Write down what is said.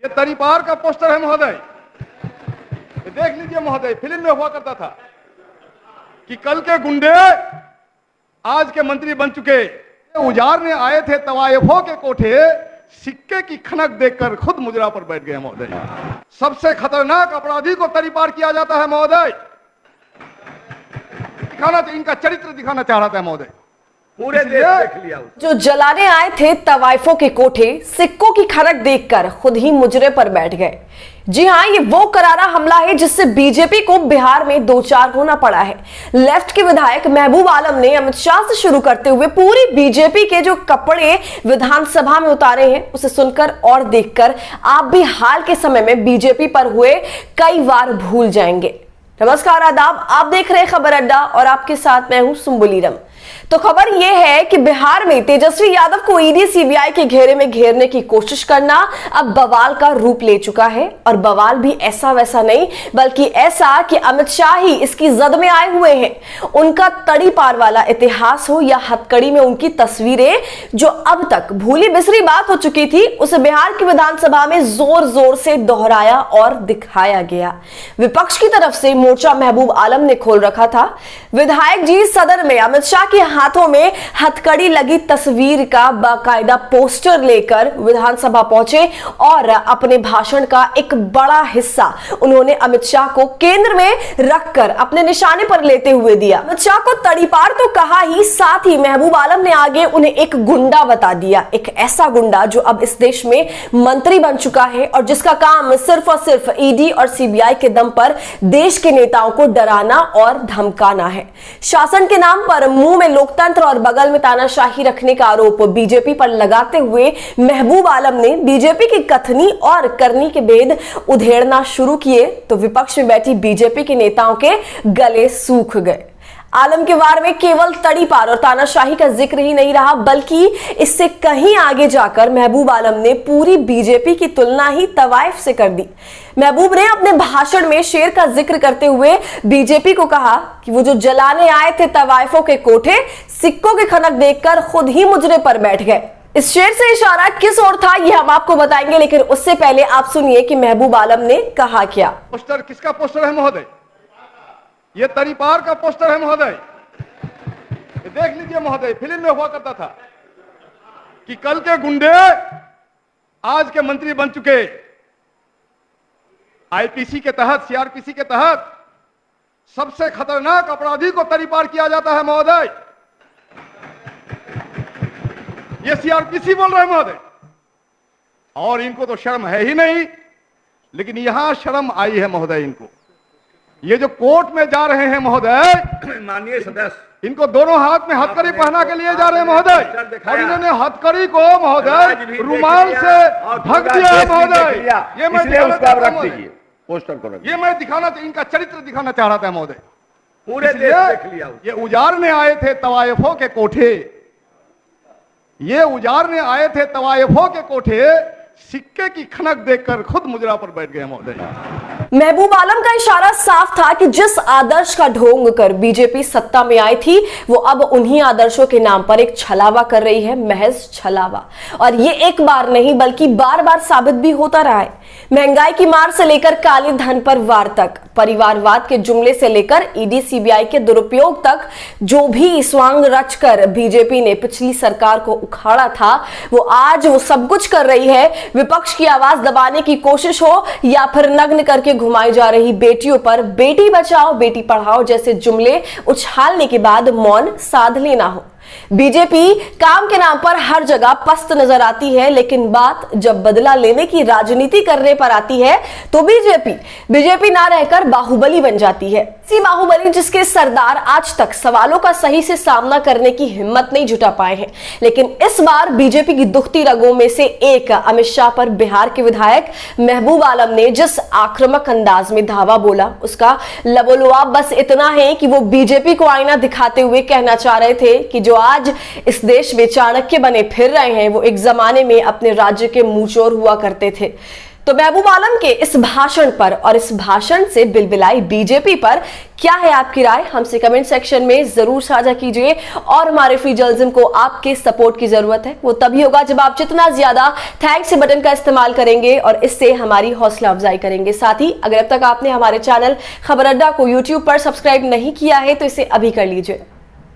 ये तरीपार का पोस्टर है महोदय, देख लीजिए महोदय। फिल्म में हुआ करता था कि कल के गुंडे आज के मंत्री बन चुके, उजारने आए थे तवायफों के कोठे, सिक्के की खनक देखकर खुद मुजरा पर बैठ गए महोदय। सबसे खतरनाक अपराधी को तरीपार किया जाता है महोदय। दिखाना, इनका चरित्र दिखाना चाह रहा था महोदय। पूरे देश देख लिया। जो जलाने आए थे तवाइफों के कोठे, सिक्कों की खनक देखकर खुद ही मुजरे पर बैठ गए। जी हां, ये वो करारा हमला है जिससे बीजेपी को बिहार में दो चार होना पड़ा है। लेफ्ट के विधायक महबूब आलम ने अमित शाह से शुरू करते हुए पूरी बीजेपी के जो कपड़े विधानसभा में उतारे हैं, उसे सुनकर और देखकर आप भी हाल के समय में बीजेपी पर हुए कई बार भूल जाएंगे। नमस्कार, आदाब, आप देख रहे हैं खबर अड्डा और आपके साथ मैं हूं सुम्बुलीरम। तो खबर यह है कि बिहार में तेजस्वी यादव को ईडी सीबीआई के घेरे में घेरने की कोशिश करना अब बवाल का रूप ले चुका है। और बवाल भी ऐसा वैसा नहीं, बल्कि ऐसा कि अमित शाह ही इसकी जद में आए हुए हैं। उनका तड़ी पार वाला इतिहास हो या हथकड़ी में उनकी तस्वीरें, जो अब तक भूली बिसरी बात हो चुकी थी, उसे बिहार की विधानसभा में जोर जोर से दोहराया और दिखाया गया। विपक्ष की तरफ से मोर्चा महबूब आलम ने खोल रखा था। विधायक जी सदन में अमित शाह के हाथों में हथकड़ी लगी तस्वीर का बाकायदा पोस्टर लेकर विधानसभा पहुंचे और अपने भाषण का एक बड़ा हिस्सा उन्होंने अमित शाह को केंद्र में रखकर अपने निशाने पर लेते हुए दिया। अमित शाह को तड़ीपार तो कहा ही, साथ ही महबूब आलम ने आगे उन्हें एक गुंडा बता दिया। एक ऐसा गुंडा जो अब इस देश में मंत्री बन चुका है और जिसका काम सिर्फ और सिर्फ ईडी और सीबीआई के दम पर देश के नेताओं को डराना और धमकाना है। शासन के नाम पर मुंह में लोकतंत्र और बगल में तानाशाही रखने का आरोप बीजेपी पर लगाते हुए महबूब आलम ने बीजेपी की कथनी और करनी के भेद उधेड़ना शुरू किए तो विपक्ष में बैठी बीजेपी के नेताओं के गले सूख गए। आलम के वार में केवल तड़ीपार और तानाशाही का जिक्र ही नहीं रहा, बल्कि इससे कहीं आगे जाकर महबूब आलम ने पूरी बीजेपी की तुलना ही तवाइफ से कर दी। महबूब ने अपने भाषण में शेर का जिक्र करते हुए बीजेपी को कहा कि वो जो जलाने आए थे तवाइफों के कोठे, सिक्कों की खनक देखकर खुद ही मुजरे पर बैठ गए। इस शेर से इशारा किस ओर था, ये हम आपको बताएंगे, लेकिन उससे पहले आप सुनिए कि महबूब आलम ने कहा क्या। पोस्टर किसका पोस्टर है महोदय? ये तरीपार का पोस्टर है महोदय, देख लीजिए महोदय। फिल्म में हुआ करता था कि कल के गुंडे आज के मंत्री बन चुके। आईपीसी के तहत, सीआरपीसी के तहत सबसे खतरनाक अपराधी को तरीपार किया जाता है महोदय। ये सीआरपीसी बोल रहे हैं महोदय, और इनको तो शर्म है ही नहीं, लेकिन यहां शर्म आई है महोदय इनको। ये जो कोर्ट में जा रहे हैं महोदय, माननीय सदस्य, इनको दोनों हाथ में हथकड़ी पहना के लिए जा रहे हैं महोदय, और इन्होंने हथकड़ी को महोदय रुमाल से ढक दिया है महोदय। ये मैं पोस्टर को रख, ये मैं दिखाना, इनका चरित्र दिखाना चाह रहा था महोदय। पूरे देश देख लिया। ये उजारने आए थे तवायफों के कोठे, ये उजारने आए थे तवायफों के कोठे, सिक्के की खनक देखकर खुद मुजरा पर बैठ गए महोदय। महबूब आलम का इशारा साफ था कि जिस आदर्श का ढोंग कर बीजेपी सत्ता में आई थी, वो अब उन्हीं आदर्शों के नाम पर एक छलावा कर रही है, महज छलावा। और ये एक बार नहीं बल्कि बार बार साबित भी होता रहा है। महंगाई की मार से लेकर काले धन पर वार तक, परिवारवाद के जुमले से लेकर ईडी सीबीआई के दुरुपयोग तक, जो भी स्वांग रचकर बीजेपी ने पिछली सरकार को उखाड़ा था, वो आज वो सब कुछ कर रही है। विपक्ष की आवाज दबाने की कोशिश हो या फिर नग्न करके घुमाई जा रही बेटियों पर बेटी बचाओ बेटी पढ़ाओ जैसे जुमले उछालने के बाद मौन साध लेना हो। बीजेपी काम के नाम पर हर जगह पस्त नजर आती है, लेकिन बात जब बदला लेने की राजनीति करने पर आती है तो बीजेपी ना रहकर बाहुबली बन जाती है। इसी बाहुबली जिसके सरदार आज तक सवालों का सही से सामना करने की हिम्मत नहीं जुटा पाए हैं। लेकिन इस बार बीजेपी की दुखती रगों में से एक अमित शाह पर बिहार के विधायक महबूब आलम ने जिस आक्रामक अंदाज में धावा बोला, उसका लबोलुआब बस इतना है कि वो बीजेपी को आईना दिखाते हुए कहना चाह रहे थे कि जो आज इस देश में चाणक्य बने फिर रहे हैं, वो एक जमाने में अपने राज्य के मुंहचोर हुआ करते थे। तो महबूब आलम के इस भाषण पर और इस भाषण से बिलबिलाई बीजेपी पर क्या है आपकी राय, हमसे कमेंट सेक्शन में जरूर साझा कीजिए। और हमारे फ्री जर्नलिज्म को आपके सपोर्ट की जरूरत है, वो तभी होगा जब आप जितना ज्यादा थैंक्स बटन का इस्तेमाल करेंगे और इससे हमारी हौसला अफजाई करेंगे। साथ ही अगर अब तक आपने हमारे चैनल खबर अड्डा को यूट्यूब पर सब्सक्राइब नहीं किया है तो इसे अभी कर लीजिए।